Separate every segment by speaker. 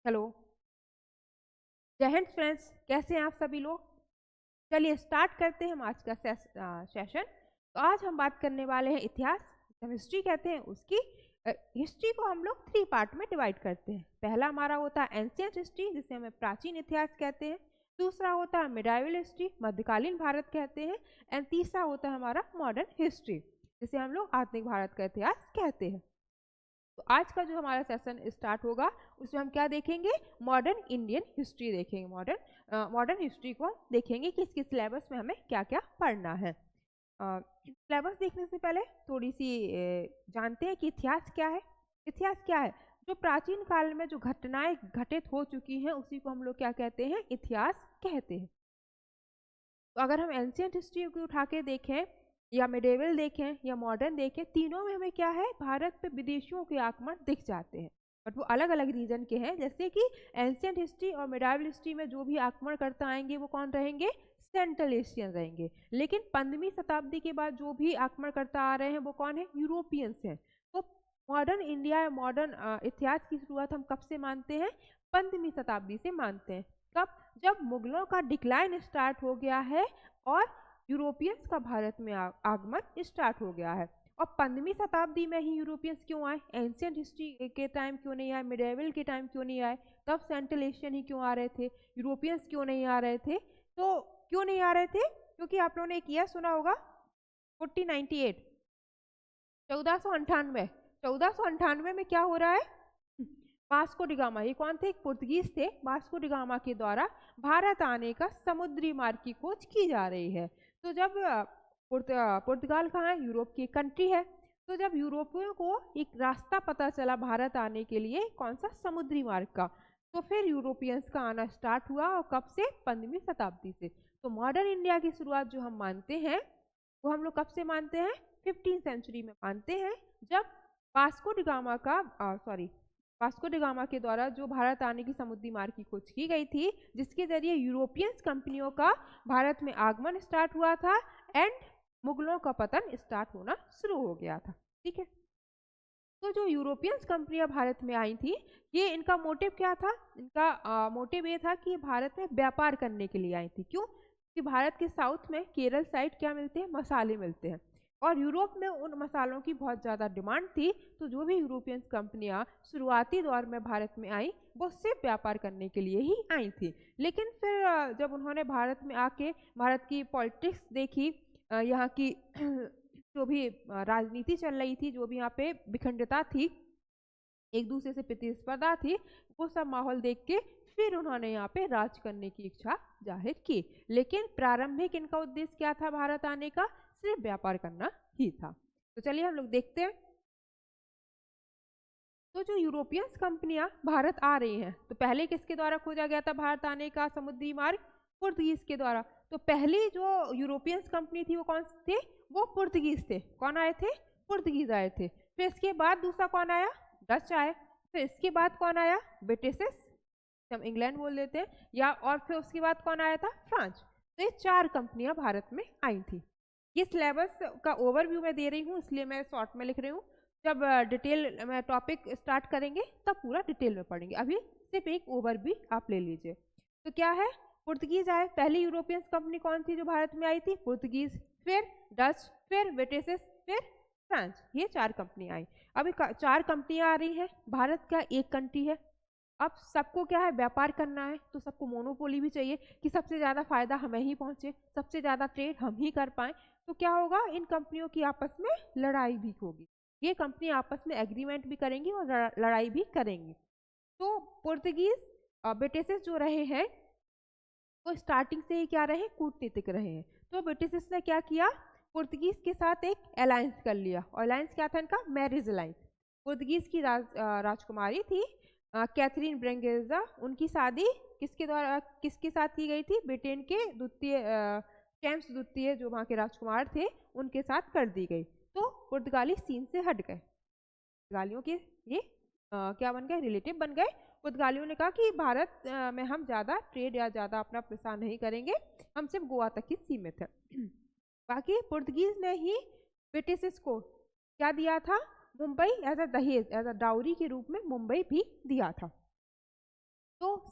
Speaker 1: Hello, जय Hind friends. कैसे हैं आप सभी लोग? चलिए स्टार्ट करते हैं हम आज का सेशन। तो आज हम बात करने वाले हैं इतिहास, हम हिस्ट्री कहते हैं उसकी। हिस्ट्री को हम लोग 3 पार्ट में डिवाइड करते हैं। पहला हमारा होता है एंशियंट हिस्ट्री, जिसे हमें प्राचीन इतिहास कहते हैं। दूसरा होता है मिडाइवल हिस्ट्री, मध्यकालीन भारत कहते हैं। एंड तीसरा होता है हमारा मॉडर्न हिस्ट्री, जिसे हम लोग आधुनिक भारत का इतिहास कहते हैं। तो आज का जो हमारा सेशन स्टार्ट होगा उसमें हम क्या देखेंगे? मॉडर्न इंडियन हिस्ट्री देखेंगे। मॉडर्न हिस्ट्री को हम देखेंगे कि इसके सिलेबस में हमें क्या क्या पढ़ना है। सिलेबस देखने से पहले थोड़ी सी जानते हैं कि इतिहास क्या है। इतिहास क्या है? जो प्राचीन काल में जो घटनाएं घटित हो चुकी हैं उसी को हम लोग क्या कहते हैं? इतिहास कहते हैं। तो अगर हम एंशियंट हिस्ट्री को उठा के देखें या मिडेवल देखें या मॉडर्न देखें, तीनों में हमें क्या है? भारत पे विदेशियों के आक्रमण दिख जाते हैं, बट वो अलग अलग रीजन के हैं। जैसे कि एंशियंट हिस्ट्री और मिडावल हिस्ट्री में जो भी आक्रमणकर्ता आएंगे वो कौन रहेंगे? सेंट्रल एशियन रहेंगे। लेकिन 15वीं शताब्दी के बाद जो भी आक्रमणकर्ता आ रहे हैं वो कौन है? यूरोपियंस हैं। तो मॉडर्न इंडिया या मॉडर्न इतिहास की शुरुआत हम कब से मानते हैं? 15वीं शताब्दी से मानते हैं। कब? जब मुगलों का डिक्लाइन स्टार्ट हो गया है और यूरोपियंस का भारत में आगमन स्टार्ट हो गया है। और 15वीं शताब्दी में ही यूरोपियंस क्यों आए? एंशियंट हिस्ट्री के टाइम क्यों नहीं आए? मिडेवल के टाइम क्यों नहीं आए? तब सेंट्रल एशियन ही क्यों आ रहे थे? यूरोपियंस क्यों नहीं आ रहे थे? तो क्यों नहीं आ रहे थे? क्योंकि आप लोगों ने एक ईयर सुना होगा, 1498, 1498। 1498 में क्या हो रहा है? वास्को डिगामा, ये कौन थे? एक पुर्तगीज थे। वास्को डिगामा के द्वारा भारत आने का समुद्री मार्ग की खोज की जा रही है। तो जब पुर्तगाल कहाँ है? यूरोप की कंट्री है। तो जब यूरोपियों को एक रास्ता पता चला भारत आने के लिए, कौन सा? समुद्री मार्ग का, तो फिर यूरोपियंस का आना स्टार्ट हुआ। और कब से? 15वीं शताब्दी से। तो मॉडर्न इंडिया की शुरुआत जो हम मानते हैं वो हम लोग कब से मानते हैं? 15वीं सेंचुरी में मानते हैं, जब वास्को डिगामा का वास्को डिगामा के द्वारा जो भारत आने की समुद्री मार्ग की खोज की गई थी, जिसके जरिए यूरोपियंस कंपनियों का भारत में आगमन स्टार्ट हुआ था एंड मुगलों का पतन स्टार्ट होना शुरू हो गया था। ठीक है। तो जो यूरोपियंस कंपनियां भारत में आई थी, ये इनका मोटिव क्या था? इनका मोटिव ये था कि भारत में व्यापार करने के लिए आई थी। क्यों? कि भारत के साउथ में केरल साइड क्या मिलते हैं? मसाले मिलते हैं, और यूरोप में उन मसालों की बहुत ज़्यादा डिमांड थी। तो जो भी यूरोपियन कंपनियां शुरुआती दौर में भारत में आई, वो सिर्फ व्यापार करने के लिए ही आई थी। लेकिन फिर जब उन्होंने भारत में आके भारत की पॉलिटिक्स देखी, यहाँ की जो भी राजनीति चल रही थी, जो भी यहाँ पे विखंडता थी, एक दूसरे से प्रतिस्पर्धा थी, वो सब माहौल देख के फिर उन्होंने यहाँ पे राज करने की इच्छा जाहिर की। लेकिन प्रारंभिक इनका उद्देश्य क्या था? भारत आने का सिर्फ व्यापार करना ही था। तो चलिए हम लोग देखते हैं। तो जो यूरोपियंस कंपनियां भारत आ रही हैं, तो पहले किसके द्वारा खोजा गया था भारत आने का समुद्री मार्ग? पुर्तगीज के द्वारा। तो पहली जो यूरोपियंस कंपनी थी वो कौन थे? वो पुर्तगीज थे। कौन आए थे? पुर्तगीज आए थे। फिर इसके बाद दूसरा कौन आया? डच आए। फिर इसके बाद कौन आया? ब्रिटिशेस, हम इंग्लैंड बोल देते हैं, या और फिर उसके बाद कौन आया था? फ्रांस। तो ये 4 कंपनियां भारत में आई थी। ये सिलेबस का ओवरव्यू मैं दे रही हूँ, इसलिए मैं शॉर्ट में लिख रही हूँ। जब डिटेल में टॉपिक स्टार्ट करेंगे तब पूरा डिटेल में पढ़ेंगे। अभी सिर्फ एक ओवरव्यू आप ले लीजिए। तो क्या है? पुर्तगीज आए। पहली यूरोपियंस कंपनी कौन थी जो भारत में आई थी? पुर्तगीज। फिर डच, फिर ब्रिटिशेस, फिर फ्रांस। ये 4 कंपनी आई। अभी 4 कंपनियां आ रही हैं। भारत का एक कंट्री है। अब सबको क्या है? व्यापार करना है, तो सबको मोनोपोली भी चाहिए कि सबसे ज़्यादा फायदा हमें ही पहुंचे, सबसे ज़्यादा ट्रेड हम ही कर पाएं। तो क्या होगा? इन कंपनियों की आपस में लड़ाई भी होगी। ये कंपनी आपस में एग्रीमेंट भी करेंगी और लड़ाई भी करेंगी। तो पुर्तगीज ब्रिटिशेस जो रहे हैं वो स्टार्टिंग से ही क्या रहे? कूटनीतिक रहे हैं। तो ब्रिटिशेस ने क्या किया? पुर्तगीज के साथ एक अलायंस कर लिया। और अलायंस क्या था इनका? Marriage alliance. पुर्तगीज की राजकुमारी थी कैथरीन ब्रेंगेजा, उनकी शादी किसके साथ की गई थी? ब्रिटेन के द्वितीय जेम्स द्वितीय, जो वहाँ के राजकुमार थे, उनके साथ कर दी गई। तो पुर्तगाली सीन से हट गए। पुर्तगालियों के ये क्या बन गए? रिलेटिव बन गए। पुर्तगालियों ने कहा कि भारत में हम ज़्यादा ट्रेड या ज़्यादा अपना प्रसार नहीं करेंगे, हम सिर्फ गोवा तक ही सीमित है। बाकी पुर्तगीज ने ही ब्रिटिश को क्या दिया था? मुंबई एज अ दहेज, एज अ डाउरी के रूप में मुंबई भी दिया था।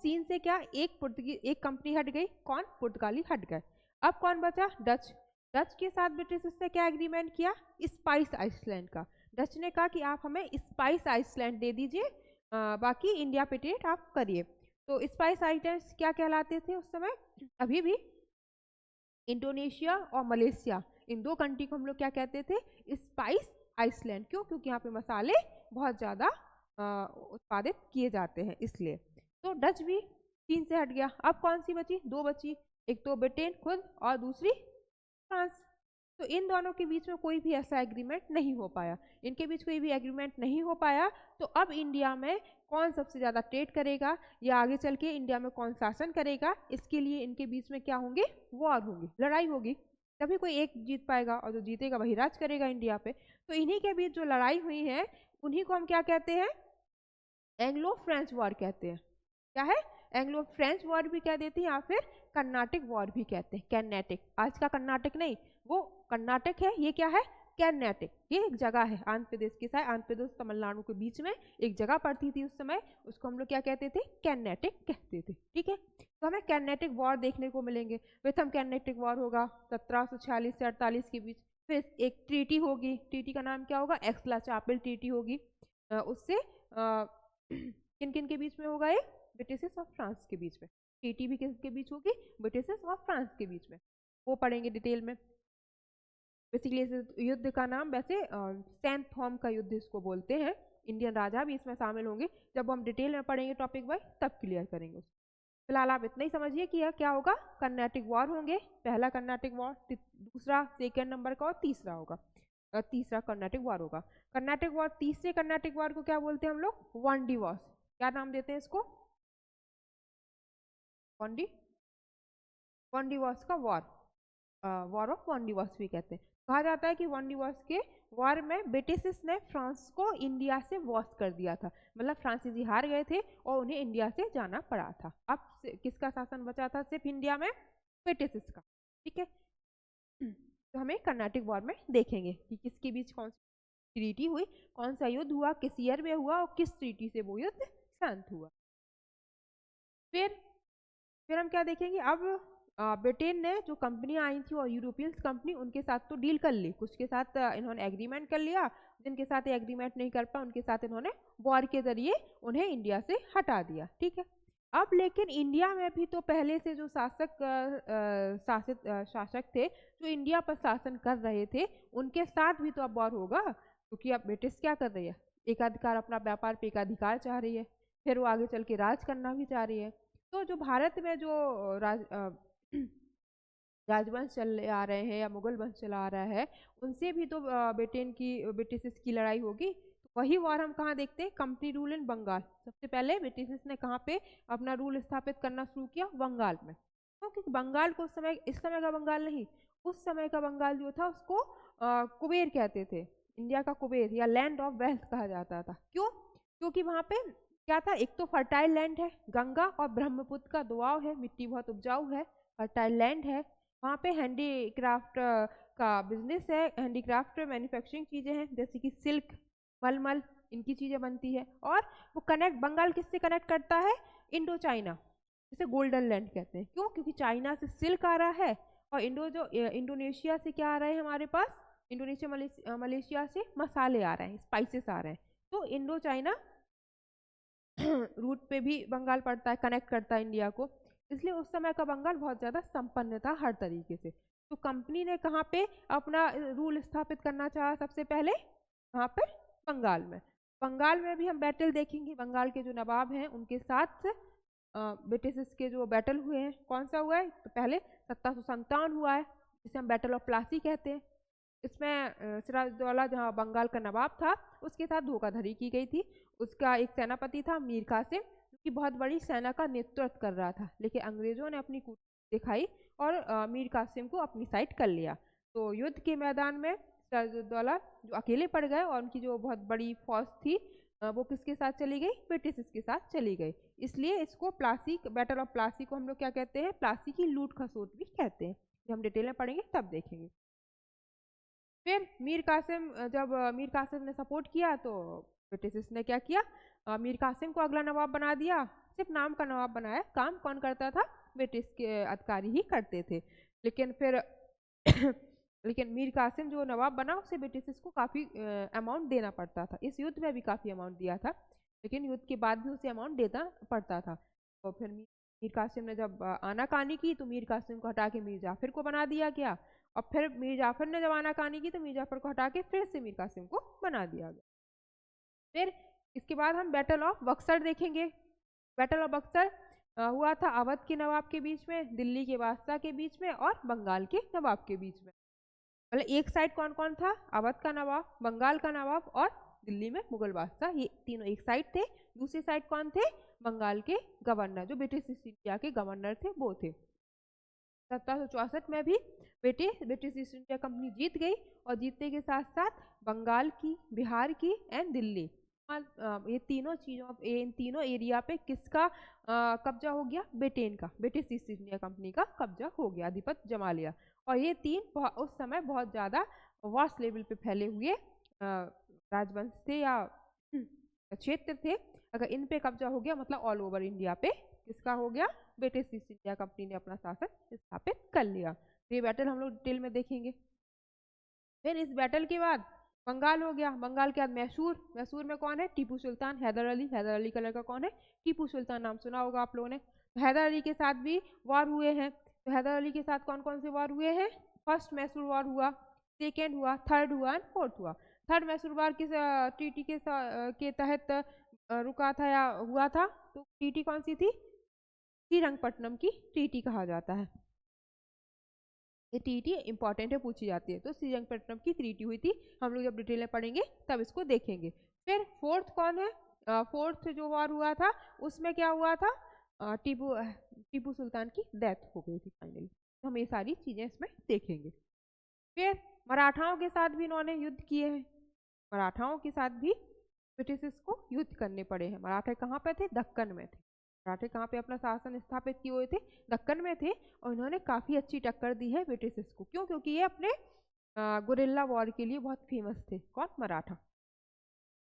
Speaker 1: चीन से क्या एक कंपनी हट गई, कौन, पुर्तगाली हट गए। अब कौन बचा, डच। डच के साथ ब्रिटिश ने क्या एग्रीमेंट किया, स्पाइस आइसलैंड का। डच ने कहा कि आप हमें स्पाइस आइसलैंड दे दीजिए, बाकी इंडिया पेटेंट आप करिए। तो स्पाइस आइसलैंड क्या कहलाते थे उस समय, अभी भी इंडोनेशिया और मलेशिया, इन दो कंट्री को हम लोग क्या कहते थे, स्पाइस आइसलैंड। क्यों, क्योंकि यहाँ पे मसाले बहुत ज़्यादा उत्पादित किए जाते हैं इसलिए। तो डच भी चीन से हट गया। अब कौन सी बची, दो बची, एक तो ब्रिटेन खुद और दूसरी फ्रांस। तो इन दोनों के बीच में कोई भी ऐसा एग्रीमेंट नहीं हो पाया, इनके बीच कोई भी एग्रीमेंट नहीं हो पाया। तो अब इंडिया में कौन सबसे ज़्यादा ट्रेड करेगा या आगे चल के इंडिया में कौन शासन करेगा, इसके लिए इनके बीच में क्या होंगे, वॉर होंगे, लड़ाई होगी। तभी कोई एक जीत पाएगा और जो जीतेगा वही राज करेगा इंडिया पे। तो इन्हीं के बीच जो लड़ाई हुई है उन्हीं को हम क्या कहते हैं, एंग्लो फ्रेंच वॉर कहते हैं। क्या है, एंग्लो फ्रेंच वॉर भी कह देते हैं या फिर कर्नाटिक वॉर भी कहते हैं। कर्नाटिक, आज का कर्नाटक नहीं, वो कर्नाटक है, ये क्या है, कर्नाटिक। ये एक जगह है आंध्र प्रदेश के साथ, आंध्र प्रदेश तमिलनाडु के बीच में एक जगह पड़ती थी उस समय, उसको हम लोग क्या कहते थे, कर्नाटिक कहते थे। ठीक है, तो हमें कर्नाटिक वॉर देखने को मिलेंगे। प्रथम कर्नाटिक वॉर होगा 1746 से 48 के बीच। फिर एक ट्रीटी होगी, ट्रीटी का नाम क्या होगा, एक्सला-चापल्य ट्रीटी होगी। उससे किन किन के बीच में होगा, ये ब्रिटिश और फ्रांस के बीच में। ट्रीटी भी किसके बीच होगी, ब्रिटिश और फ्रांस के बीच में, वो पढ़ेंगे डिटेल में। बेसिकली इस युद्ध का नाम वैसे सैन थॉम का युद्ध इसको बोलते हैं। इंडियन राजा भी इसमें शामिल होंगे, जब हम डिटेल में पढ़ेंगे टॉपिक वाइज तब क्लियर करेंगे। फिलहाल आप इतना ही समझिए कि यह क्या होगा, कर्नाटिक वॉर होंगे। पहला कर्नाटिक वॉर, दूसरा सेकेंड नंबर का, और तीसरा होगा तीसरा कर्नाटिक वॉर होगा। कर्नाटिक वॉर, तीसरे कर्नाटिक वॉर को क्या बोलते हैं हम लोग, वांडी वॉर। क्या नाम देते हैं इसको, वांडी वॉर्स का वॉर, वॉर ऑफ वांडी वॉर्स भी कहते हैं। कहा जाता है कि वांडी वॉर्स के वॉर में ब्रिटिश ने फ्रांस को इंडिया से वॉश कर दिया था, मतलब फ्रांसीसी हार गए थे और उन्हें इंडिया से जाना पड़ा था। अब किसका शासन बचा था सिर्फ इंडिया में, ब्रिटिश का। ठीक है, तो हमें कर्नाटिक वॉर में देखेंगे कि किसके बीच कौन सी ट्रीटी हुई, कौन सा युद्ध हुआ, किस ईयर में हुआ और किस ट्रीटी से वो युद्ध शांत हुआ। फिर हम क्या देखेंगे, अब ब्रिटेन ने जो कंपनियां आई थी और यूरोपियंस कंपनी, उनके साथ तो डील कर ली, कुछ के साथ इन्होंने एग्रीमेंट कर लिया, जिनके साथ ये एग्रीमेंट नहीं कर पाए उनके साथ इन्होंने वॉर के जरिए उन्हें इंडिया से हटा दिया। ठीक है, अब लेकिन इंडिया में भी तो पहले से जो शासक थे जो इंडिया पर शासन कर रहे थे, उनके साथ भी तो अब वॉर होगा, क्योंकि अब ब्रिटिश क्या कर रही है, एकाधिकार, अपना व्यापार पे एकाधिकार चाह रही है, फिर वो आगे चल के राज करना भी चाह रही है। तो जो भारत में जो राजवंश चल आ रहे हैं या मुगल वंश चला आ रहा है, उनसे भी तो ब्रिटिश की लड़ाई होगी। तो वही वॉर हम कहाँ देखते हैं, कंपनी रूल इन बंगाल। सबसे पहले ब्रिटिश ने कहाँ पे अपना रूल स्थापित करना शुरू किया, बंगाल में। क्योंकि बंगाल को इस समय का बंगाल नहीं, उस समय का बंगाल जो था उसको कुबेर कहते थे, इंडिया का कुबेर या लैंड ऑफ वेल्थ कहा जाता था। क्यों, क्योंकि वहाँ पे क्या था, एक तो फर्टाइल लैंड है, गंगा और ब्रह्मपुत्र का दुआव है, मिट्टी बहुत उपजाऊ है, फर्टाइल लैंड है। वहाँ पे हैंडीक्राफ्ट का बिजनेस है, हैंडीक्राफ्ट मैन्युफैक्चरिंग चीज़ें हैं, जैसे कि सिल्क, मलमल, इनकी चीज़ें बनती है। और वो बंगाल किससे कनेक्ट करता है, इंडो चाइना, जिसे गोल्डन लैंड कहते हैं। क्यों, क्योंकि चाइना से सिल्क आ रहा है और इंडोनेशिया से क्या आ रहा है हमारे पास, इंडोनेशिया मलेशिया से मसाले आ रहे हैं, स्पाइसेस आ रहे हैं। तो इंडो चाइना रूट पे भी बंगाल पड़ता है, कनेक्ट करता है इंडिया को, इसलिए उस समय का बंगाल बहुत ज़्यादा संपन्न था हर तरीके से। तो कंपनी ने कहाँ पे अपना रूल स्थापित करना चाहा, सबसे पहले कहाँ पर, बंगाल में। बंगाल में भी हम बैटल देखेंगे, बंगाल के जो नवाब हैं उनके साथ ब्रिटिश के जो बैटल हुए हैं, कौन सा हुआ है, तो पहले 1757 हुआ है, जिसे हम बैटल ऑफ प्लासी कहते हैं। इसमें सिराजुद्दौला जहाँ बंगाल का नवाब था उसके साथ धोखाधड़ी की गई थी। उसका एक सेनापति था मीर कासिम, जो कि बहुत बड़ी सेना का नेतृत्व कर रहा था, लेकिन अंग्रेजों ने अपनी कूटनीति दिखाई और मीर कासिम को अपनी साइड कर लिया। तो युद्ध के मैदान में सिराजुद्दौला जो अकेले पड़ गए और उनकी जो बहुत बड़ी फौज थी वो किसके साथ चली गई, ब्रिटिश के साथ चली गई। इसलिए इसको प्लासी, बैटल ऑफ प्लासी को हम लोग क्या कहते हैं, प्लासी की लूट खसोट भी कहते हैं। जब हम डिटेल में पढ़ेंगे तब देखेंगे। फिर जब मीर कासिम ने सपोर्ट किया तो ब्रिटिश ने क्या किया, मीर कासिम को अगला नवाब बना दिया सिर्फ नाम का नवाब बनाया, काम कौन करता था? ब्रिटिश के अधिकारी ही करते थे। लेकिन फिर लेकिन मीर कासिम जो नवाब बना उसे ब्रिटिश को काफ़ी अमाउंट देना पड़ता था। इस युद्ध में भी काफ़ी अमाउंट दिया था, लेकिन युद्ध के बाद भी उसे अमाउंट देना पड़ता था। तो फिर मीर कासिम ने जब आनाकानी की तो मीर कासिम को हटा के मीर जाफिर को बना दिया गया, और फिर मीर जाफिर ने जब आनाकानी की तो मीर जाफिर को हटा के फिर से मीर कासिम को बना दिया गया। फिर इसके बाद हम बैटल ऑफ बक्सर देखेंगे। बैटल ऑफ बक्सर हुआ था अवध के नवाब के बीच में, दिल्ली के बादशाह के बीच में और बंगाल के नवाब के बीच में। मतलब एक साइड कौन कौन था? अवध का नवाब, बंगाल का नवाब और दिल्ली में मुगल बादशाह, ये तीनों एक साइड थे। दूसरी साइड कौन थे? बंगाल के गवर्नर, जो ब्रिटिश ईस्ट इंडिया के गवर्नर थे वो थे। 1764 में भी ब्रिटिश ईस्ट इंडिया कंपनी जीत गई, और जीतने के साथ साथ बंगाल की, बिहार की एंड दिल्ली, ये तीनों चीज़ों, इन तीनों एरिया पे किसका कब्जा हो गया? ब्रिटेन का, ब्रिटिश ईस्ट इंडिया कंपनी का कब्जा हो गया, अधिपत्य जमा लिया। और ये तीन उस समय बहुत ज़्यादा वास्ट लेवल पे फैले हुए राजवंश थे या क्षेत्र थे। अगर इन पे कब्जा हो गया मतलब ऑल ओवर इंडिया पे किसका हो गया? ब्रिटिश ईस्ट इंडिया कंपनी ने अपना शासन स्थापित कर लिया। ये बैटल हम लोग डिटेल में देखेंगे। फिर इस बैटल के बाद बंगाल हो गया, बंगाल के बाद मैसूर, मैसूर में कौन है? टीपू सुल्तान, हैदर अली, हैदर अली का लड़का कौन है? टीपू सुल्तान, नाम सुना होगा आप लोगों ने। हैदर अली के साथ भी वॉर हुए हैं। तो हैदर अली के साथ कौन कौन से वॉर हुए हैं? फर्स्ट मैसूर वॉर हुआ, सेकेंड हुआ, थर्ड हुआ एंड फोर्थ हुआ। थर्ड मैसूर वॉर किस ट्रीटी के तहत रुका था या हुआ था? तो ट्रीटी कौन सी थी? श्रीरंगपट्टनम की ट्रीटी कहा जाता है। ये ट्रीटी इंपॉर्टेंट है, पूछी जाती है। तो श्रीरंगपट्टनम की ट्रीटी हुई थी, हम लोग जब डिटेल में पढ़ेंगे तब इसको देखेंगे। फिर फोर्थ कौन है? फोर्थ जो वॉर हुआ था उसमें क्या हुआ था? टीपू सुल्तान की डेथ हो गई थी फाइनली। तो हम ये सारी चीजें इसमें देखेंगे। फिर मराठाओं के साथ भी इन्होंने युद्ध किए हैं, मराठाओं के साथ भी ब्रिटिश को युद्ध करने पड़े हैं। मराठे कहाँ पे थे? दक्कन में थे। मराठे कहाँ पे अपना शासन स्थापित किए हुए थे? दक्कन में थे, और इन्होंने काफ़ी अच्छी टक्कर दी है ब्रिटिश को। क्यों? क्योंकि ये अपने गुरिल्ला वॉर के लिए बहुत फेमस थे। कौन? मराठा।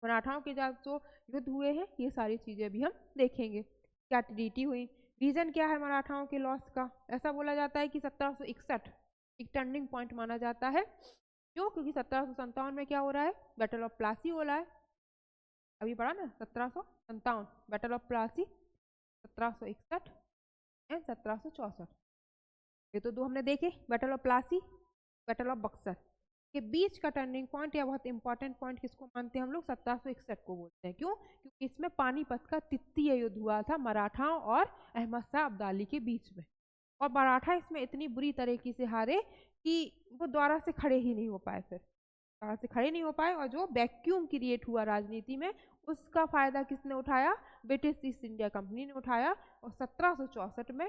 Speaker 1: मराठाओं के साथ जो युद्ध हुए हैं ये सारी चीज़ें भी हम देखेंगे। क्या ट्रीटी हुई, रीजन क्या है मराठाओं के लॉस का? ऐसा बोला जाता है कि 1761 एक टर्निंग पॉइंट माना जाता है। क्यों? क्योंकि 1757 में क्या हो रहा है? बैटल ऑफ प्लासी हो रहा है। अभी पढ़ा ना, 1757 बैटल ऑफ प्लासी, 1761 एंड 1764। ये तो दो हमने देखे, battle of Plassey, battle of Buxar. के बीच का टर्निंग पॉइंट या बहुत इंपॉर्टेंट पॉइंट किसको मानते हैं हम लोग? 1761 को बोलते हैं। क्यों? क्योंकि इसमें पानीपत का तृतीय युद्ध हुआ था मराठाओं और अहमद शाह अब्दाली के बीच में, और मराठा इसमें इतनी बुरी तरीके से हारे कि वो दोबारा से खड़े ही नहीं हो पाए। फिर दोबारा से खड़े नहीं हो पाए, और जो वैक्यूम क्रिएट हुआ राजनीति में उसका फायदा किसने उठाया? ब्रिटिश ईस्ट इंडिया कंपनी ने उठाया, और 1764 में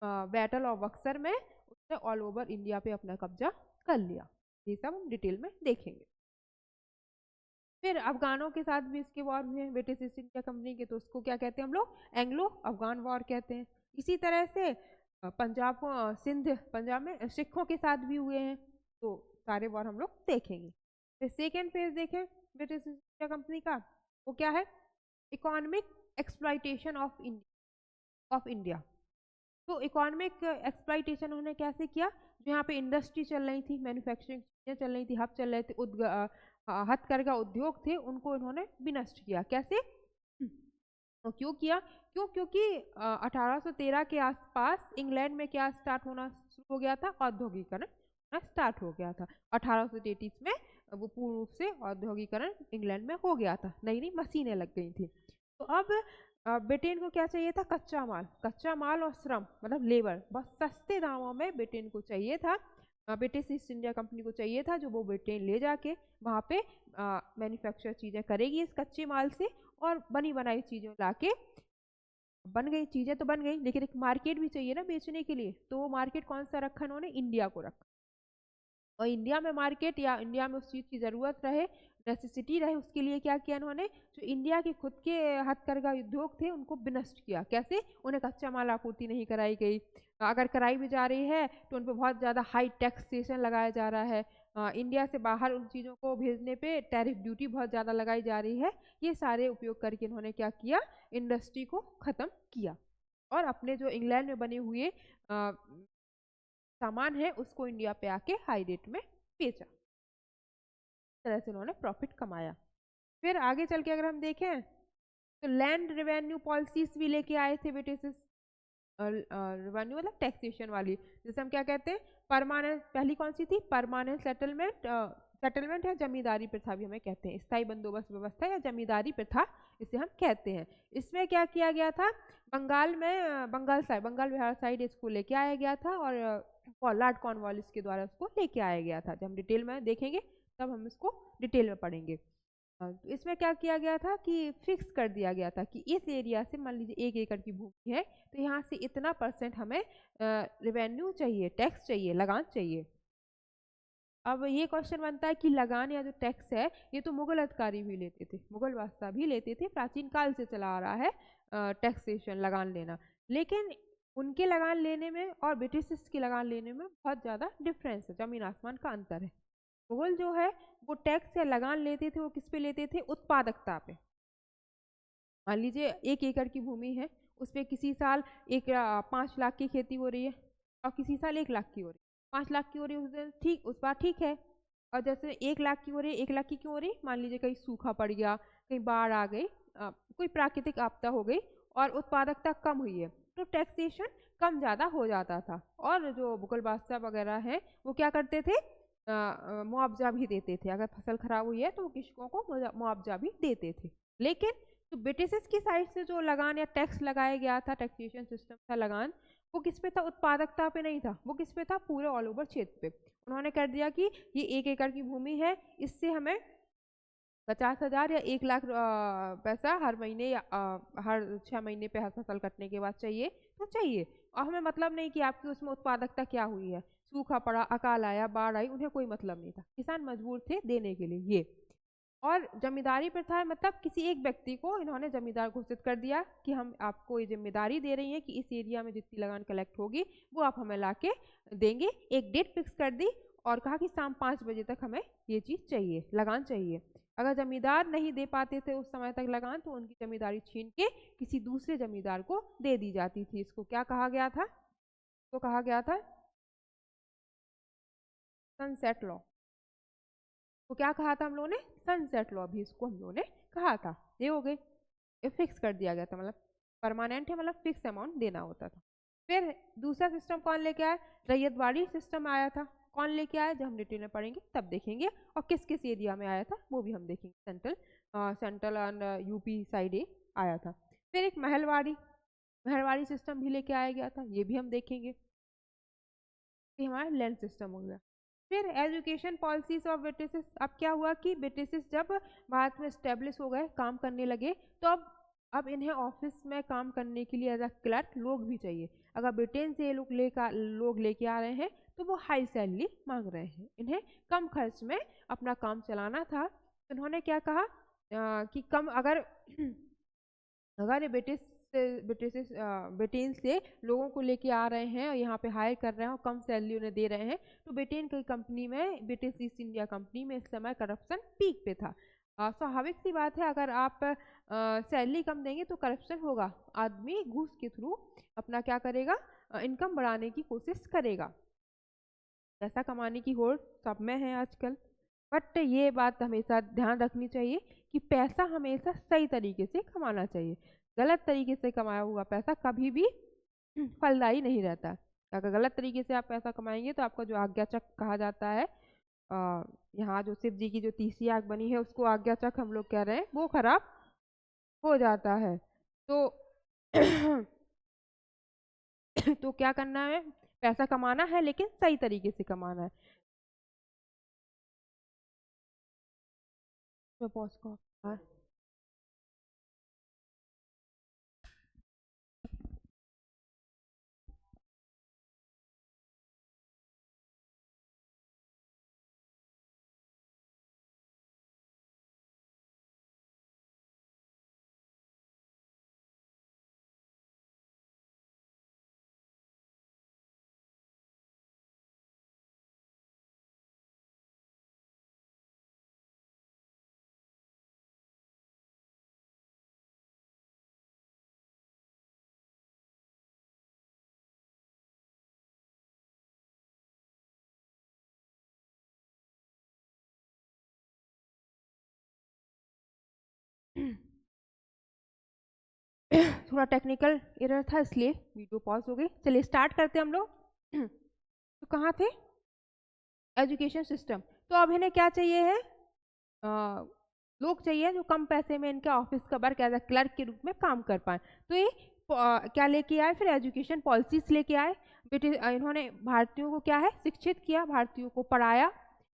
Speaker 1: बैटल ऑफ बक्सर में उसने ऑल ओवर इंडिया पे अपना कब्जा कर लिया। ये सब हम डिटेल में देखेंगे। फिर अफगानों के साथ भी इसके वॉर हुए हैं ब्रिटिश ईस्ट इंडिया कंपनी के, तो उसको क्या कहते हैं हम लोग? एंग्लो अफगान वॉर कहते हैं। इसी तरह से पंजाब को सिंध, पंजाब में सिखों के साथ भी हुए हैं। तो सारे वॉर हम लोग देखेंगे। फिर सेकेंड फेज देखें ब्रिटिश ईस्ट इंडिया कंपनी का, वो क्या है? Economic exploitation of India. तो इकोनॉमिक एक्सप्लॉइटेशन उन्होंने कैसे किया? जो यहाँ पे इंडस्ट्री चल रही थी, मैन्युफैक्चरिंग चल रही थी, हब चल रहे थे, हथकरघा उद्योग थे, उनको इन्होंने विनष्ट किया। कैसे? और क्यों किया? क्योंकि 1813 के आसपास इंग्लैंड में क्या स्टार्ट होना शुरू हो गया था? औद्योगिकरण स्टार्ट हो गया था। 1833 में वो पूर्ण रूप से औद्योगिकरण इंग्लैंड में हो गया था, नई नई मशीनें लग गई थी। तो अब ब्रिटेन को क्या चाहिए था? कच्चा माल और श्रम, मतलब लेबर, बहुत सस्ते दामों में ब्रिटेन को चाहिए था, ब्रिटिश ईस्ट इंडिया कंपनी को चाहिए था, जो वो ब्रिटेन ले जाके वहाँ पे मैन्युफैक्चर चीज़ें करेगी इस कच्चे माल से, और बनी बनाई चीज़ें लाके, बन गई चीज़ें तो बन गई, लेकिन एक मार्केट भी चाहिए ना बेचने के लिए। तो वो मार्केट कौन सा रखा इन्होंने? इंडिया को रखा। और इंडिया में मार्केट या इंडिया में उस चीज़ की ज़रूरत रहे, नेसेसिटी रहे, उसके लिए क्या किया इन्होंने? जो इंडिया के खुद के हथकरघा उद्योग थे उनको विनष्ट किया। कैसे? उन्हें कच्चा माल आपूर्ति नहीं कराई गई, अगर कराई भी जा रही है तो उन पर बहुत ज़्यादा हाई टैक्सेशन लगाया जा रहा है, इंडिया से बाहर उन चीज़ों को भेजने पे टैरिफ ड्यूटी बहुत ज़्यादा लगाई जा रही है। ये सारे उपयोग करके इन्होंने क्या किया, इंडस्ट्री को ख़त्म किया और अपने जो इंग्लैंड में बने हुए सामान है उसको इंडिया पे आके हाई रेट में बेचा। इस तरह से उन्होंने प्रॉफिट कमाया। फिर आगे चल के अगर हम देखें तो लैंड रेवेन्यू पॉलिसीज भी लेके आए थे ब्रिटिश। रेवेन्यू मतलब टैक्सेशन वाली, जैसे हम क्या कहते हैं परमानेंट, पहली कौन सी थी, परमानेंट सेटलमेंट, सेटलमेंट या जमींदारी प्रथा भी हमें कहते हैं, स्थायी बंदोबस्त व्यवस्था या जमींदारी प्रथा इसे हम कहते हैं। इसमें क्या किया गया था, बंगाल में बंगाल बिहार साइड इसको लेके आया गया था और लॉर्ड कॉर्नवालिस के द्वारा उसको लेके आया गया था। जब हम डिटेल में देखेंगे तब हम इसको डिटेल में पढ़ेंगे। तो इसमें क्या किया गया था कि फिक्स कर दिया गया था कि इस एरिया से मान लीजिए 1 एकड़ की भूमि है तो यहाँ से इतना % हमें रेवेन्यू चाहिए, टैक्स चाहिए, लगान चाहिए। अब ये क्वेश्चन बनता है कि लगान या जो टैक्स है ये तो मुगल अधिकारी भी लेते थे, मुगल बादशाह भी लेते थे, प्राचीन काल से चला आ रहा है टैक्सेशन, लगान लेना। लेकिन उनके लगान लेने में और ब्रिटिश के लगान लेने में बहुत ज़्यादा डिफरेंस है, जमीन आसमान का अंतर है। मुगल जो है वो टैक्स या लगान लेते थे, वो किस पे लेते थे, उत्पादकता पे। मान लीजिए 1 एकड़ की भूमि है, उस पर किसी साल 5 लाख की खेती हो रही है और किसी साल 1 लाख की हो रही है। 5 लाख की हो रही है उस दिन ठीक, उस बार ठीक है। और जैसे 1 लाख की हो रही है, 1 लाख की क्यों हो रही, मान लीजिए कहीं सूखा पड़ गया, कहीं बाढ़ आ गई, कोई प्राकृतिक आपदा हो गई और उत्पादकता कम हुई है तो टैक्सेशन कम ज़्यादा हो जाता था। और जो मुगल बादशाह वगैरह हैं वो क्या करते थे, मुआवजा भी देते थे, अगर फसल खराब हुई है तो वो कृषकों को मुआवजा भी देते थे। लेकिन तो ब्रिटिश की साइड से जो लगान या टैक्स लगाया गया था, टैक्सेशन सिस्टम था लगान, वो किस पे था, उत्पादकता पे नहीं था, वो किस पे था, पूरे ऑल ओवर क्षेत्र पे। उन्होंने कर दिया कि ये 1 एकड़ की भूमि है, इससे हमें 50,000 या 1 लाख पैसा हर महीने या हर 6 महीने पे हर फसल कटने के बाद चाहिए तो चाहिए। और हमें मतलब नहीं कि आपकी उसमें उत्पादकता क्या हुई है, सूखा पड़ा, अकाल आया, बाढ़ आई, उन्हें कोई मतलब नहीं था, किसान मजबूर थे देने के लिए ये। और जमींदारी प्रथा मतलब किसी एक व्यक्ति को इन्होंने जमींदार घोषित कर दिया कि हम आपको ये जिम्मेदारी दे रही हैं कि इस एरिया में जितनी लगान कलेक्ट होगी वो आप हमें ला के देंगे। एक डेट फिक्स कर दी और कहा कि शाम 5 बजे तक हमें ये चीज़ चाहिए, लगान चाहिए। अगर जमींदार नहीं दे पाते थे उस समय तक लगान तो उनकी जमींदारी छीन के किसी दूसरे जमींदार को दे दी जाती थी। इसको क्या कहा गया था, तो कहा गया था सनसेट लॉ। तो क्या कहा था हम लोगों ने, सनसेट लॉ भी इसको हम लोगों ने कहा था। ये हो गई, ये फिक्स कर दिया गया था, मतलब परमानेंट है, मतलब फिक्स अमाउंट देना होता था। फिर दूसरा सिस्टम कौन लेके आया, रैयतवाड़ी सिस्टम आया था। कौन लेके आया, जब हम डिटेल में पढ़ेंगे तब देखेंगे, और किस किस एरिया में आया था वो भी हम देखेंगे। सेंट्रल एंड यूपी साइड आया था। फिर एक महलवाड़ी महलवाड़ी सिस्टम भी लेके आया गया था, ये भी हम देखेंगे। ये हमारा लैंड सिस्टम हो गया। फिर एजुकेशन पॉलिसीज ऑफ ब्रिटिश। अब क्या हुआ कि ब्रिटिश जब भारत में स्टेब्लिश हो गए, काम करने लगे, तो अब इन्हें ऑफिस में काम करने के लिए एज अ क्लर्क लोग भी चाहिए। अगर ब्रिटेन से ये लोग लेके आ रहे हैं तो वो हाई सैलरी मांग रहे हैं, इन्हें कम खर्च में अपना काम चलाना था। तो इन्होंने क्या कहा कि कम अगर अगर ये ब्रिटेन से लोगों को लेके आ रहे हैं और यहाँ पे हायर कर रहे हैं और कम सैलरी उन्हें दे रहे हैं, तो ब्रिटेन की कंपनी में, ब्रिटिश ईस्ट इंडिया कंपनी में इस समय करप्शन पीक पे था। स्वाभाविक सी बात है, अगर आप सैलरी कम देंगे तो करप्शन होगा, आदमी घूस के थ्रू अपना क्या करेगा, इनकम बढ़ाने की कोशिश करेगा। पैसा कमाने की होड़ सब में है आजकल। बट ये बात हमेशा ध्यान रखनी चाहिए कि पैसा हमेशा सही तरीके से कमाना चाहिए। गलत तरीके से कमाया हुआ पैसा कभी भी फलदायी नहीं रहता। अगर गलत तरीके से आप पैसा कमाएंगे तो आपका जो आज्ञाचक कहा जाता है, यहाँ जो शिव जी की जो तीसरी आग बनी है उसको आज्ञाचक हम लोग कह रहे हैं, वो खराब हो जाता है। तो तो क्या करना है, पैसा कमाना है लेकिन सही तरीके से कमाना है। तो बॉस को थोड़ा टेक्निकल एरर था इसलिए वीडियो पॉज हो गई। चलिए स्टार्ट करते हैं हम लोग। तो कहाँ थे? Education system. तो अब इन्हें क्या चाहिए है? लोग चाहिए जो कम पैसे में इनके ऑफिस का वर्क एज अ क्लर्क के रूप में काम कर पाए। तो ये क्या लेके आए? फिर एजुकेशन पॉलिसीज लेके आए। इन्होंने भारतीयों को क्या है शिक्षित किया, भारतीयों को पढ़ाया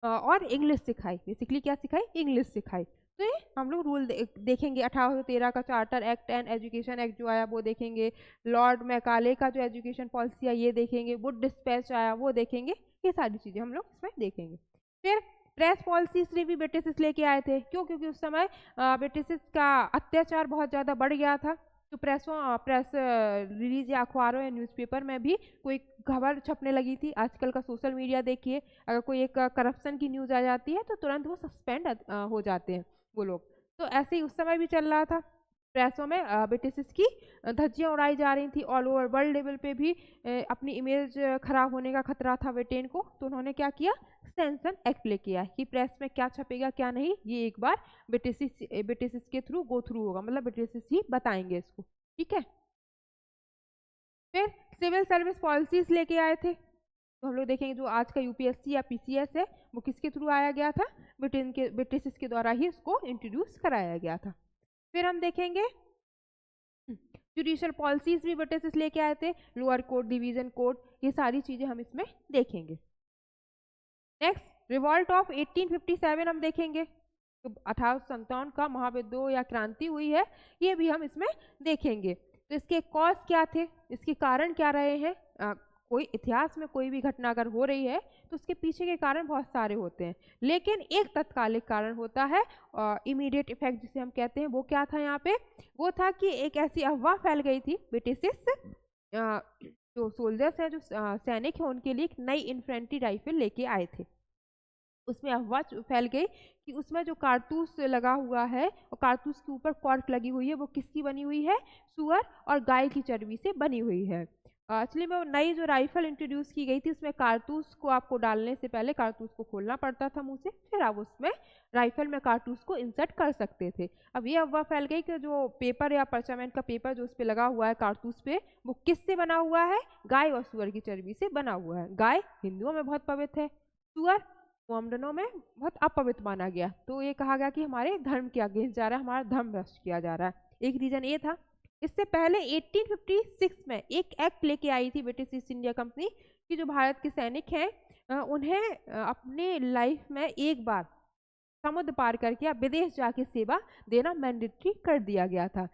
Speaker 1: और इंग्लिश सिखाई। बेसिकली क्या सिखाई? इंग्लिश सिखाई। तो ये हम लोग रूल देखेंगे। 1813 का charter act and education act जो आया वो देखेंगे। लॉर्ड मैकाले का जो एजुकेशन पॉलिसी है ये देखेंगे। वुड डिस्पैच आया वो देखेंगे। ये सारी चीज़ें हम लोग इसमें देखेंगे। फिर प्रेस पॉलिसीज भी ब्रिटिश लेके आए थे। क्यों? क्योंकि उस समय ब्रिटिश का अत्याचार बहुत ज़्यादा बढ़ गया था। तो प्रेस रिलीज या अखबारों या न्यूज़पेपर में भी कोई खबर छपने लगी थी। आजकल का सोशल मीडिया देखिए, अगर कोई एक करप्शन की न्यूज़ आ जाती है तो तुरंत वो सस्पेंड हो जाते हैं वो लोग। तो ऐसे ही उस समय भी चल रहा था। प्रेसों में ब्रिटिश की धज्जियाँ उड़ाई जा रही थी। ऑल ओवर वर्ल्ड लेवल पे भी अपनी इमेज खराब होने का खतरा था ब्रिटेन को। तो उन्होंने क्या किया? सेंसन एक्ट लेके आया कि प्रेस में क्या छपेगा क्या नहीं ये एक बार ब्रिटिश के थ्रू गो थ्रू होगा, मतलब ब्रिटिश ही बताएंगे इसको। ठीक है। फिर सिविल सर्विस पॉलिसीज लेके आए थे। तो हम लोग देखेंगे जो आज का यूपीएससी या पीसीएस है वो किसके थ्रू आया गया था? ब्रिटिश के द्वारा ही इसको इंट्रोड्यूस कराया गया था। फिर हम देखेंगे जुडिशियल पॉलिसीज भी ब्रिटिश लेके आए थे। लोअर कोर्ट, डिवीजन कोर्ट, ये सारी चीजें हम इसमें देखेंगे। नेक्स्ट रिवॉल्ट ऑफ 1857 हम देखेंगे। तो 1857 का महाविद्रोह या क्रांति हुई है, ये भी हम इसमें देखेंगे। तो इसके कॉज क्या थे, इसके कारण क्या रहे हैं? कोई इतिहास में कोई भी घटना अगर हो रही है तो उसके पीछे के कारण बहुत सारे होते हैं, लेकिन एक तत्कालिक कारण होता है इमीडिएट इफेक्ट जिसे हम कहते हैं। वो क्या था यहाँ पे? वो था कि एक ऐसी अफवाह फैल गई थी। ब्रिटिश जो सोल्जर्स हैं, जो सैनिक हैं, उनके लिए एक नई इन्फेंट्री राइफल लेके आए थे। उसमें अफवाह फैल गई कि उसमें जो कारतूस लगा हुआ है और कारतूस के ऊपर कॉर्क लगी हुई है वो किसकी बनी हुई है? सुअर और गाय की चर्बी से बनी हुई है। एक्चुअली में वो नई जो राइफल इंट्रोड्यूस की गई थी उसमें कारतूस को आपको डालने से पहले कारतूस को खोलना पड़ता था मुंह से, फिर आप उसमें राइफल में कारतूस को इंसर्ट कर सकते थे। अब ये अफवाह फैल गई कि जो पेपर या परचामेंट का पेपर जो उस पर लगा हुआ है कारतूस पे वो किससे बना हुआ है? गाय और सुअर की चर्बी से बना हुआ है। गाय हिंदुओं में बहुत पवित्र है, सुअर मोहम्मदनों में बहुत अपवित्र माना गया। तो ये कहा गया कि हमारे धर्म के अगेंस्ट जा रहा है, हमारा धर्म भ्रष्ट किया जा रहा है। एक रीजन ये था। इससे पहले 1856 में एक एक्ट लेके आई थी ब्रिटिश ईस्ट इंडिया कंपनी कि जो भारत के सैनिक हैं उन्हें अपने लाइफ में एक बार समुद्र पार करके या विदेश जाके सेवा देना मैंडेटरी कर दिया गया था।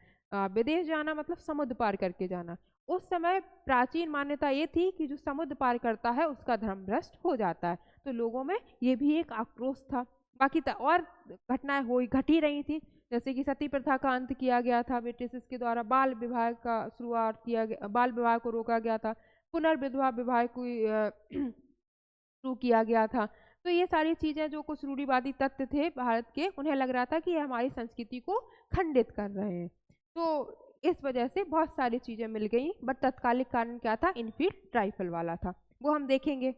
Speaker 1: विदेश जाना मतलब समुद्र पार करके जाना। उस समय प्राचीन मान्यता ये थी कि जो समुद्र पार करता है उसका धर्म भ्रष्ट हो जाता है। तो लोगों में ये भी एक आक्रोश था। बाकी और घटनाएं घटी रही थी, जैसे कि सती प्रथा का अंत किया गया था ब्रिटिश के द्वारा, बाल विवाह का शुरुआत किया गया, बाल विवाह को रोका गया था, पुनर्विधवा विवाह को शुरू किया गया था। तो ये सारी चीज़ें जो कुछ रूढ़िवादी तत्व थे भारत के, उन्हें लग रहा था कि ये हमारी संस्कृति को खंडित कर रहे हैं। तो इस वजह से बहुत सारी चीज़ें मिल गई, बट तत्कालिक कारण क्या था? इनफील्ड राइफल वाला था, वो हम देखेंगे।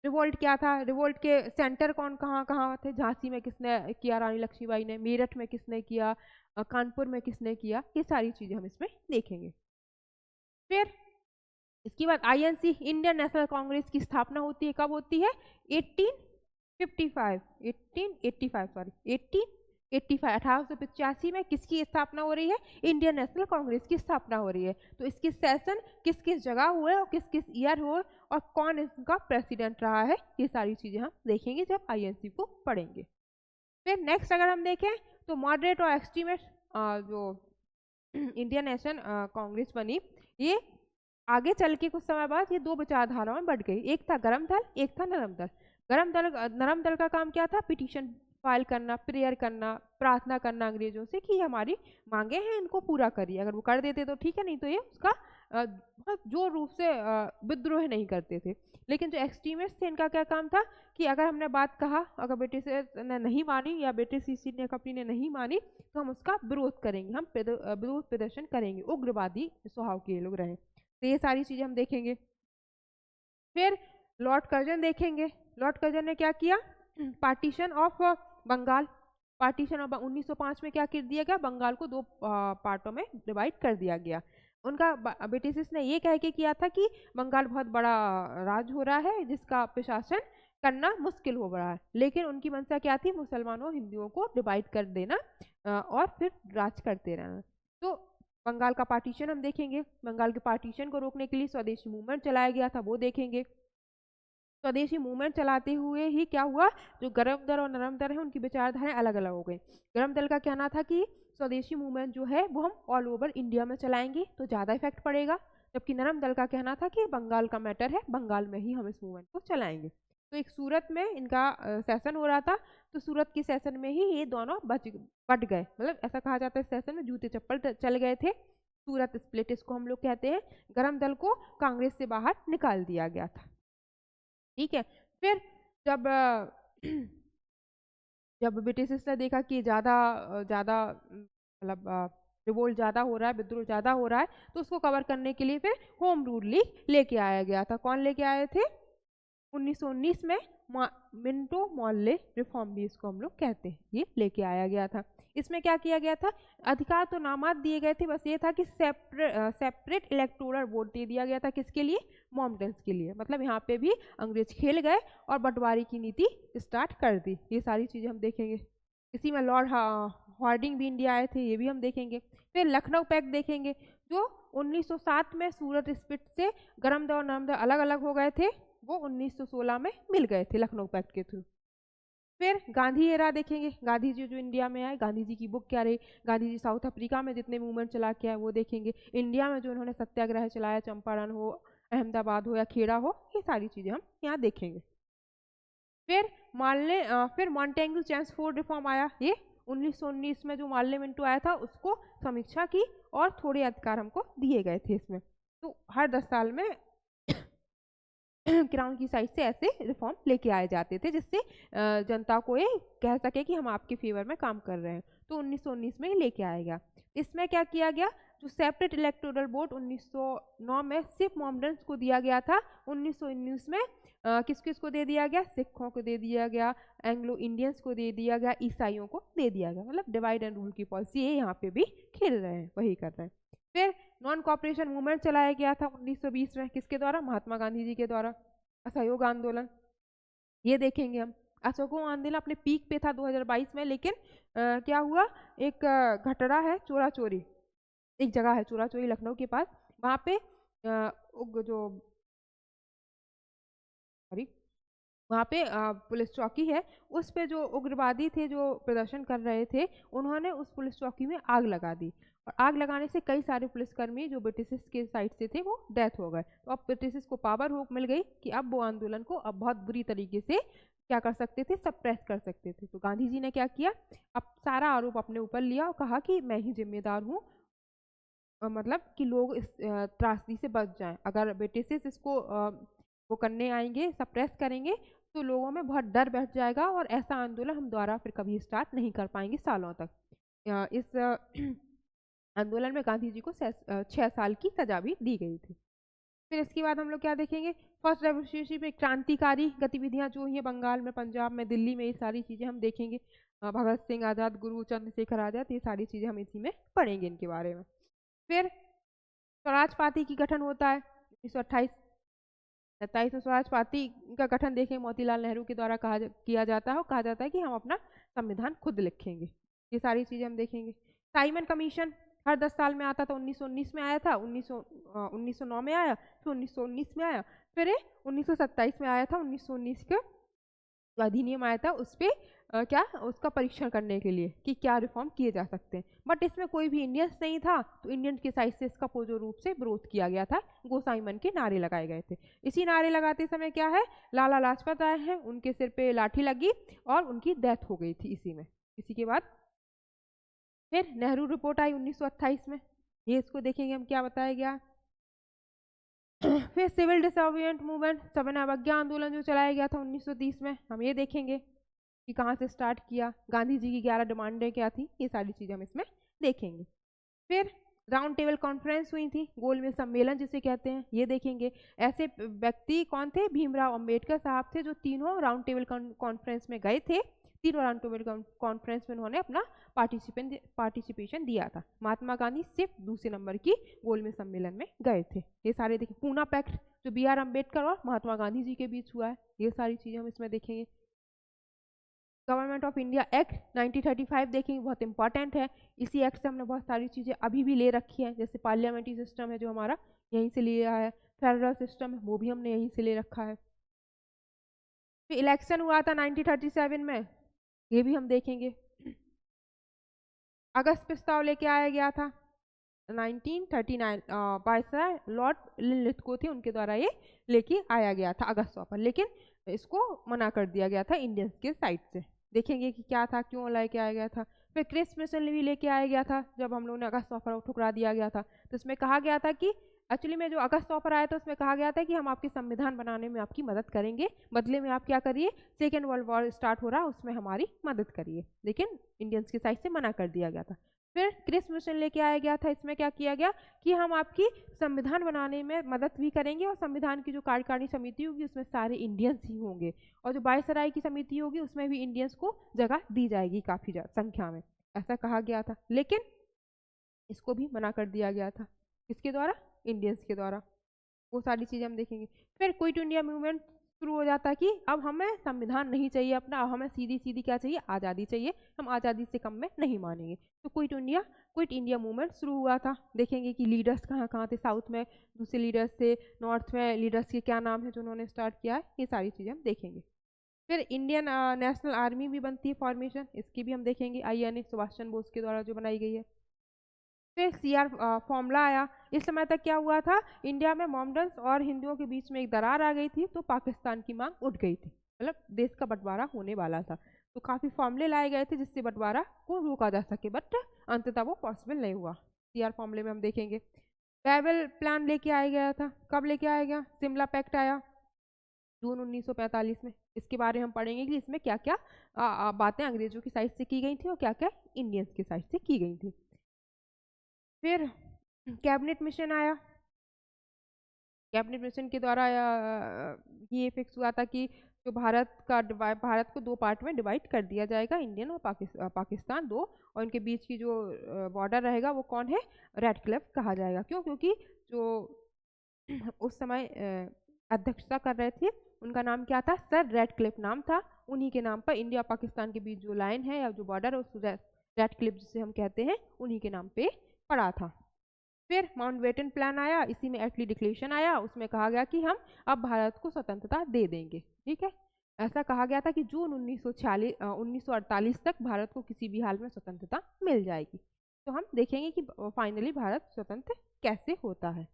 Speaker 1: रिवोल्ट क्या था? रिवोल्ट के सेंटर कहाँ कहाँ थे? झांसी में किसने किया? रानी लक्ष्मीबाई ने। मेरठ में किसने किया? कानपुर में किसने किया? ये सारी चीज़ें हम इसमें देखेंगे। फिर इसके बाद आईएनसी इंडियन नेशनल कांग्रेस की स्थापना होती है। कब होती है? 1885 में किसकी स्थापना हो रही है? इंडियन नेशनल कांग्रेस की स्थापना हो रही है। तो इसकी सेशन किस किस जगह हुए और किस किस ईयर हुए और कौन इसका प्रेसिडेंट रहा है, ये सारी चीजें हम देखेंगे जब आईएनसी को पढ़ेंगे। फिर नेक्स्ट अगर हम देखें तो मॉडरेट और एक्सट्रीमिस्ट जो इंडियन नेशनल कांग्रेस बनी, ये आगे चल के कुछ समय बाद ये दो विचारधाराओं में बढ़ गई। एक था गरम दल, एक था नरम दल। नरम दल का काम क्या था? पिटीशन फाइल करना, प्रेयर करना, प्रार्थना करना अंग्रेजों से कि हमारी मांगे हैं इनको पूरा करिए। अगर वो कर देते तो ठीक है, नहीं तो ये उसका बहुत जोर रूप से विद्रोह नहीं करते थे। लेकिन जो एक्सट्रीमिस्ट थे इनका क्या काम था कि अगर हमने बात कहा, अगर ब्रिटिश ने नहीं मानी या ब्रिटिश ईस्ट इंडिया कंपनी ने नहीं मानी तो हम उसका विरोध करेंगे, हम विरोध प्रदर्शन करेंगे। उग्रवादी स्वभाव के लोग रहे। तो ये सारी चीजें हम देखेंगे। फिर लॉर्ड कर्जन देखेंगे। लॉर्ड कर्जन ने क्या किया? Partition of Bengal. Partition of 1905 में क्या कर दिया गया, बंगाल को 2 पार्टों में डिवाइड कर दिया गया। उनका ब्रिटिश ने ये कह के किया था कि बंगाल बहुत बड़ा राज हो रहा है जिसका प्रशासन करना मुश्किल हो रहा है, लेकिन उनकी मंशा क्या थी, मुसलमानों हिंदुओं को डिवाइड कर देना और फिर राज करते रहना। तो बंगाल का पार्टीशन हम देखेंगे, बंगाल के पार्टीशन को रोकने के लिए स्वदेशी मूवमेंट चलाया गया था, वो देखेंगे। स्वदेशी मूवमेंट चलाते हुए ही क्या हुआ, जो गर्म दल और नरम दल है उनकी विचारधाराएं अलग अलग हो गई। गर्म दल का कहना था कि स्वदेशी मूवमेंट जो है वो हम ऑल ओवर इंडिया में चलाएंगे तो ज़्यादा इफेक्ट पड़ेगा, जबकि नरम दल का कहना था कि बंगाल का मैटर है, बंगाल में ही हम इस मूवमेंट को चलाएंगे। तो एक सूरत में इनका सेशन हो रहा था, तो सूरत के सेशन में ही ये दोनों बट गए, मतलब ऐसा कहा जाता है इस सेशन में जूते चप्पल चल गए थे। सूरत स्प्लिट इसको हम लोग कहते हैं। गर्म दल को कांग्रेस से बाहर निकाल दिया गया था। ठीक है, फिर जब जब ब्रिटिश ने देखा कि ज़्यादा ज़्यादा मतलब रिवोल्ट ज़्यादा हो रहा है, विद्रोह ज़्यादा हो रहा है, तो उसको कवर करने के लिए फिर होम रूल लीग लेके आया गया था। कौन लेके आए थे, 1919 में मिंटो मॉर्ले रिफॉर्म भी इसको हम लोग कहते हैं, ये लेके आया गया था। इसमें क्या किया गया था, अधिकार तो नामात दिए गए थे, बस ये था कि सेपरेट इलेक्टोरल वोट दे दिया गया था, किसके लिए, मॉमडेंस के लिए। मतलब यहाँ पे भी अंग्रेज खेल गए और बंटवारे की नीति स्टार्ट कर दी। ये सारी चीज़ें हम देखेंगे। इसी में लॉर्ड हार्डिंग भी इंडिया आए थे, ये भी हम देखेंगे। फिर लखनऊ पैक्ट देखेंगे, जो 1907 में सूरत स्प्लिट से गर्म दल और नरम दल अलग अलग हो गए थे, वो 1916 में मिल गए थे लखनऊ पैक्ट के थ्रू। फिर गांधी एरा देखेंगे, गांधी जी जो इंडिया में आए, गांधी जी की बुक क्या रही, गांधी जी साउथ अफ्रीका में जितने मूवमेंट चला के आए वो देखेंगे। इंडिया में जो उन्होंने सत्याग्रह चलाया, चंपारण हो, अहमदाबाद हो या खेड़ा हो, ये सारी चीज़ें हम यहाँ देखेंगे। फिर मॉन्टेग्यू चेम्सफोर्ड रिफॉर्म आया, ये 1919 में जो मार्ले मिंटो आया था उसको समीक्षा की और थोड़े अधिकार हमको दिए गए थे इसमें। तो हर 10 साल में क्राउन की साइड से ऐसे रिफॉर्म लेके आए जाते थे, जिससे जनता को ये कह सके कि हम आपके फेवर में काम कर रहे हैं। तो 1919 में ही लेके आया गया। इसमें क्या किया गया, जो सेपरेट इलेक्टोरल बोर्ड 1909 में सिर्फ मॉमडेंस को दिया गया था, 1919 में किस किस को दे दिया गया, सिखों को दे दिया गया, एंग्लो इंडियंस को दे दिया गया, ईसाइयों को दे दिया गया। मतलब डिवाइड एंड रूल की पॉलिसी ये यहाँ पे भी खेल रहे हैं, वही कर रहे हैं। फिर नॉन कॉपरेशन मूवमेंट चलाया गया था 1920 में, किसके द्वारा, महात्मा गांधी जी के द्वारा। असहयोग आंदोलन ये देखेंगे हम। असहयोग आंदोलन अपने पीक पे था 2022 में, लेकिन क्या हुआ, एक घटना है चोरा चोरी, एक जगह है चोरा चोरी लखनऊ के पास, वहाँ पे वहाँ पे पुलिस चौकी है, उस पे जो उग्रवादी थे जो प्रदर्शन कर रहे थे, उन्होंने उस पुलिस चौकी में आग लगा दी, और आग लगाने से कई सारे पुलिसकर्मी जो ब्रिटिश के साइड से थे वो डेथ हो गए। तो अब ब्रिटिश को पावर हो मिल गई कि अब वो आंदोलन को अब बहुत बुरी तरीके से क्या कर सकते थे, सप्रेस कर सकते थे। तो गांधी जी ने क्या किया, अब सारा आरोप अपने ऊपर लिया और कहा कि मैं ही जिम्मेदार हूँ, मतलब कि लोग इस त्रासदी से बच जाएं। अगर ब्रिटिश इसको वो करने आएंगे, सप्रेस करेंगे, तो लोगों में बहुत डर बैठ जाएगा और ऐसा आंदोलन हम दोबारा फिर कभी स्टार्ट नहीं कर पाएंगे सालों तक। इस आंदोलन में गांधी जी को 6 साल की सजा भी दी गई थी। फिर इसके बाद हम लोग क्या देखेंगे, फर्स्ट रेवोल्यूशन में क्रांतिकारी गतिविधियां जो हुई बंगाल में, पंजाब में, दिल्ली में, ये सारी चीज़ें हम देखेंगे। भगत सिंह आज़ाद, गुरु चंद्रशेखर आज़ाद, ये सारी चीज़ें हम इसी में पढ़ेंगे इनके बारे में। फिर स्वराज पार्टी की गठन होता है 1927 में। स्वराज पार्टी का गठन देखें, मोतीलाल नेहरू के द्वारा किया जाता है, और कहा जाता है कि हम अपना संविधान खुद लिखेंगे। ये सारी चीज़ें हम देखेंगे। साइमन कमीशन हर 10 साल में आता था, 1919 में आया था, 1909 में आया, फिर 1919 में आया, फिर 1927 में आया था। 1919 का जो अधिनियम आया था उस पर क्या उसका परीक्षण करने के लिए कि क्या रिफॉर्म किए जा सकते हैं, बट इसमें कोई भी इंडियंस नहीं था, तो इंडियन के साइड से इसका पूर्ण रूप से विरोध किया गया था। गो साइमन के नारे लगाए गए थे। इसी नारे लगाते समय क्या है, लाला लाजपत आए हैं, उनके सिर पे लाठी लगी और उनकी डेथ हो गई थी इसी में। इसी के बाद फिर नेहरू रिपोर्ट आई 1928 में, ये इसको देखेंगे हम क्या बताया गया। फिर सिविल डिसोबिडिएंट मूवमेंट, सविनय अवज्ञा आंदोलन जो चलाया गया था 1930 में, हम ये देखेंगे कि कहाँ से स्टार्ट किया, गांधी जी की 11 डिमांडें क्या थी, ये सारी चीज़ें हम इसमें देखेंगे। फिर राउंड टेबल कॉन्फ्रेंस हुई थी, गोल में सम्मेलन जिसे कहते हैं, ये देखेंगे। ऐसे व्यक्ति कौन थे, भीमराव अंबेडकर साहब थे, जो तीनों राउंड टेबल कॉन्फ्रेंस में गए थे। 3 टोरंटो कॉन्फ्रेंस में उन्होंने अपना पार्टिसिपेशन दिया था। महात्मा गांधी सिर्फ दूसरे नंबर की गोलमेज सम्मेलन में गए थे। ये सारे देखिए, पूना पैक्ट जो BR अम्बेडकर और महात्मा गांधी जी के बीच हुआ है, ये सारी चीजें हम इसमें देखेंगे। गवर्नमेंट ऑफ इंडिया एक्ट 1935 देखेंगे, बहुत इंपॉर्टेंट है। इसी एक्ट से हमने बहुत सारी चीजें अभी भी ले रखी है, जैसे पार्लियामेंट्री सिस्टम है जो हमारा, यहीं से लिया है। फेडरल सिस्टम है, वो भी हमने यहीं से ले रखा है। फिर इलेक्शन हुआ था 1937 में, ये भी हम देखेंगे। अगस्त प्रस्ताव लेके आया गया था 1939, वायसराय लॉर्ड लिनलिथगो थे, उनके द्वारा ये लेके आया गया था अगस्त पर, लेकिन इसको मना कर दिया गया था इंडियंस के साइड से। देखेंगे कि क्या था, क्यों लेके आया गया था। फिर क्रिस मिशन भी लेके आया गया था, जब हम लोगों ने अगस्त पर ठुकरा दिया गया था, तो इसमें कहा गया था कि एक्चुअली में जो अगस्त पर आया था उसमें कहा गया था कि हम आपके संविधान बनाने में आपकी मदद करेंगे, बदले में आप क्या करिए, सेकेंड वर्ल्ड वॉर स्टार्ट हो रहा है उसमें हमारी मदद करिए, लेकिन इंडियंस की साइड से मना कर दिया गया था। फिर क्रिस मिशन लेके आया गया था, इसमें क्या किया गया कि हम आपकी संविधान बनाने में मदद भी करेंगे और संविधान की जो कार्यकारिणी समिति होगी उसमें सारे इंडियंस ही होंगे, और जो वायसराय की समिति होगी उसमें भी इंडियंस को जगह दी जाएगी काफ़ी संख्या में, ऐसा कहा गया था। लेकिन इसको भी मना कर दिया गया था, किसके द्वारा, इंडियंस के द्वारा। वो सारी चीज़ें हम देखेंगे। फिर क्विट इंडिया मूवमेंट शुरू हो जाता कि अब हमें संविधान नहीं चाहिए अपना, अब हमें सीधी सीधी क्या चाहिए, आज़ादी चाहिए, हम आज़ादी से कम में नहीं मानेंगे। तो क्विट इंडिया मूवमेंट शुरू हुआ था। देखेंगे कि लीडर्स कहाँ कहाँ थे, साउथ में दूसरे लीडर्स थे, नॉर्थ में लीडर्स के क्या नाम है जो उन्होंने स्टार्ट किया है, ये सारी चीज़ें हम देखेंगे। फिर इंडियन नेशनल आर्मी भी बनती है फॉर्मेशन, इसकी भी हम देखेंगे, INA सुभाष चंद्र बोस के द्वारा जो बनाई गई है। फिर CR फॉर्मूला आया। इस समय तक क्या हुआ था, इंडिया में मोमडन्स और हिंदुओं के बीच में एक दरार आ गई थी, तो पाकिस्तान की मांग उठ गई थी, मतलब देश का बंटवारा होने वाला था, तो काफ़ी फॉर्मूले लाए गए थे जिससे बंटवारा को रोका जा सके, बट अंततः वो पॉसिबल नहीं हुआ। CR फॉर्मूले में हम देखेंगे। ट्राइबल प्लान लेके आया गया था, कब लेके आया गया, शिमला पैक्ट आया जून 1945 में। इसके बारे में हम पढ़ेंगे कि इसमें क्या क्या बातें अंग्रेजों की साइड से की गई थी और क्या क्या इंडियंस की साइड से की गई थी। फिर कैबिनेट मिशन आया। कैबिनेट मिशन के द्वारा ये फिक्स हुआ था कि जो भारत को 2 पार्ट में डिवाइड कर दिया जाएगा, इंडियन और पाकिस्तान 2, और इनके बीच की जो बॉर्डर रहेगा वो कौन है, रेड क्लिफ कहा जाएगा। क्यों, क्योंकि जो उस समय अध्यक्षता कर रहे थे उनका नाम क्या था, सर रेड क्लिफ नाम था, उन्हीं के नाम पर इंडिया पाकिस्तान के बीच जो लाइन है या जो बॉर्डर है उस रेड क्लिफ जिसे हम कहते हैं, उन्हीं के नाम पे पड़ा था। फिर माउंटबेटन प्लान आया, इसी में एटली डिक्लेरेशन आया, उसमें कहा गया कि हम अब भारत को स्वतंत्रता दे देंगे। ठीक है, ऐसा कहा गया था कि जून 1948 तक भारत को किसी भी हाल में स्वतंत्रता मिल जाएगी। तो हम देखेंगे कि फाइनली भारत स्वतंत्र कैसे होता है।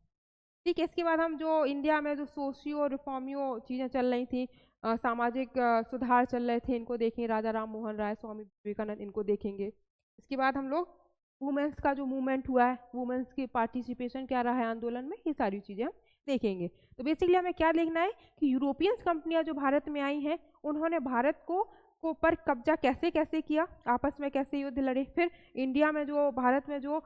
Speaker 1: ठीक है, इसके बाद हम जो इंडिया में जो सोशियो रिफॉर्मियो चीज़ें चल रही थी, सामाजिक सुधार चल रहे थे, इनको देखेंगे, राजा राम मोहन राय, स्वामी विवेकानंद, इनको देखेंगे। इसके बाद हम लोग वुमेन्स का जो मूवमेंट हुआ है, वुमेन्स की पार्टिसिपेशन क्या रहा है आंदोलन में, ये सारी चीज़ें हम देखेंगे। तो बेसिकली हमें क्या देखना है कि यूरोपियंस कंपनियां जो भारत में आई हैं उन्होंने भारत को पर कब्जा कैसे कैसे किया, आपस में कैसे युद्ध लड़े। फिर इंडिया में जो भारत में जो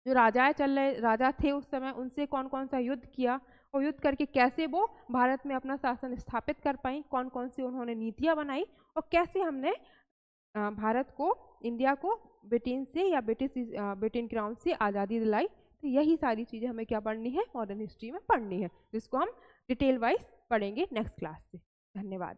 Speaker 1: जो राजा थे उस समय, उनसे कौन कौन सा युद्ध किया और युद्ध करके कैसे वो भारत में अपना शासन स्थापित कर पाई, कौन कौन सी उन्होंने नीतियाँ बनाई, और कैसे हमने भारत को, इंडिया को ब्रिटेन से या ब्रिटेन क्राउन से आज़ादी दिलाई। तो यही सारी चीज़ें हमें क्या पढ़नी है, मॉडर्न हिस्ट्री में पढ़नी है, जिसको हम डिटेल वाइज पढ़ेंगे नेक्स्ट क्लास से। धन्यवाद।